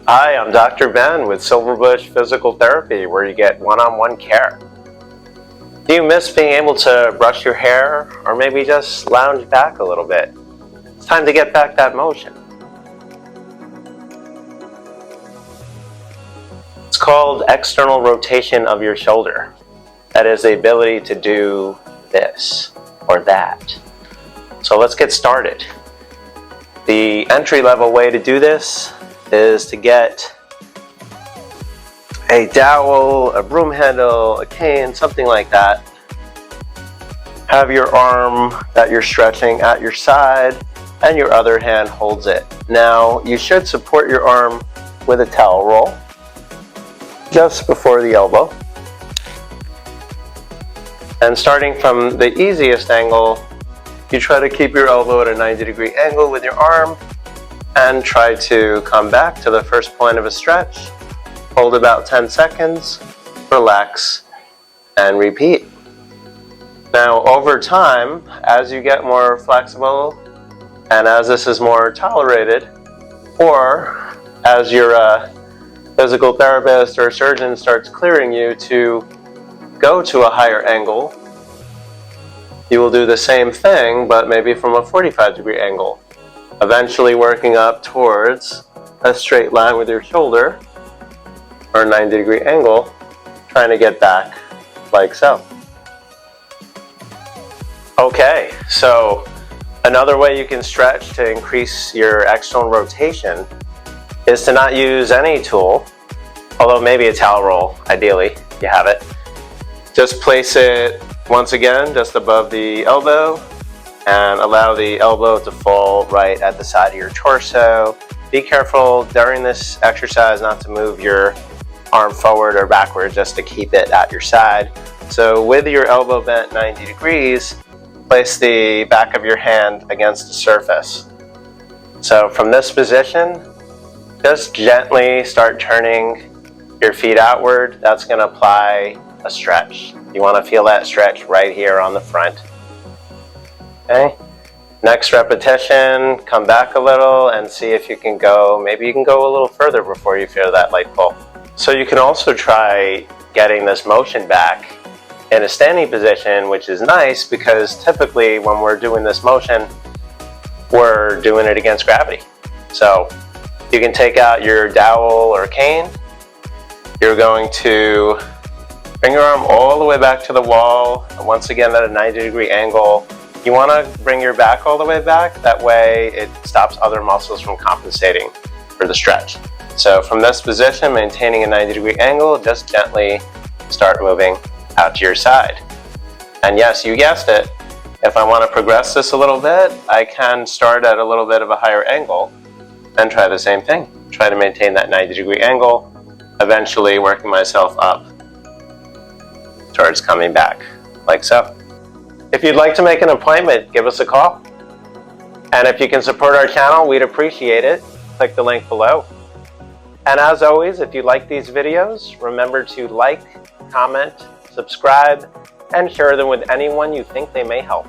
Hi, I'm Dr. Ben with Silverbush Physical Therapy, where you get one-on-one care. Do you miss being able to brush your hair or maybe just lounge back a little bit? It's time to get back that motion. It's called external rotation of your shoulder. That is the ability to do this or that. So let's get started. The entry-level way to do this is to get a dowel, a broom handle, a cane, something like that. Have your arm that you're stretching at your side and your other hand holds it. Now you should support your arm with a towel roll just before the elbow. And starting from the easiest angle, you try to keep your elbow at a 90-degree angle with your arm and try to come back to the first point of a stretch. Hold about 10 seconds, relax, and repeat. Now over time, as you get more flexible and as this is more tolerated, or as your physical therapist or surgeon starts clearing you to go to a higher angle, you will do the same thing, but maybe from a 45-degree angle, eventually working up towards a straight line with your shoulder, or a 90-degree angle, trying to get back like so. Okay, so another way you can stretch to increase your external rotation is to not use any tool, although maybe a towel roll, ideally, if you have it. Just place it once again just above the elbow and allow the elbow to fall right at the side of your torso. Be careful during this exercise not to move your arm forward or backward, just to keep it at your side. So with your elbow bent 90 degrees, place the back of your hand against the surface. So from this position, just gently start turning your feet outward. That's going to apply a stretch. You want to feel that stretch right here on the front. Okay. Next repetition, come back a little and see if you can go, maybe you can go a little further before you feel that light pull. So you can also try getting this motion back in a standing position, which is nice because typically when we're doing this motion, we're doing it against gravity. So you can take out your dowel or cane. You're going to bring your arm all the way back to the wall, once again at a 90-degree angle. You want to bring your back all the way back, that way it stops other muscles from compensating for the stretch. So from this position, maintaining a 90-degree angle, just gently start moving out to your side. And yes, you guessed it, if I want to progress this a little bit, I can start at a little bit of a higher angle and try the same thing. Try to maintain that 90-degree angle, eventually working myself up towards coming back, like so. If you'd like to make an appointment, give us a call. And if you can support our channel, we'd appreciate it. Click the link below. And as always, if you like these videos, remember to like, comment, subscribe, and share them with anyone you think they may help.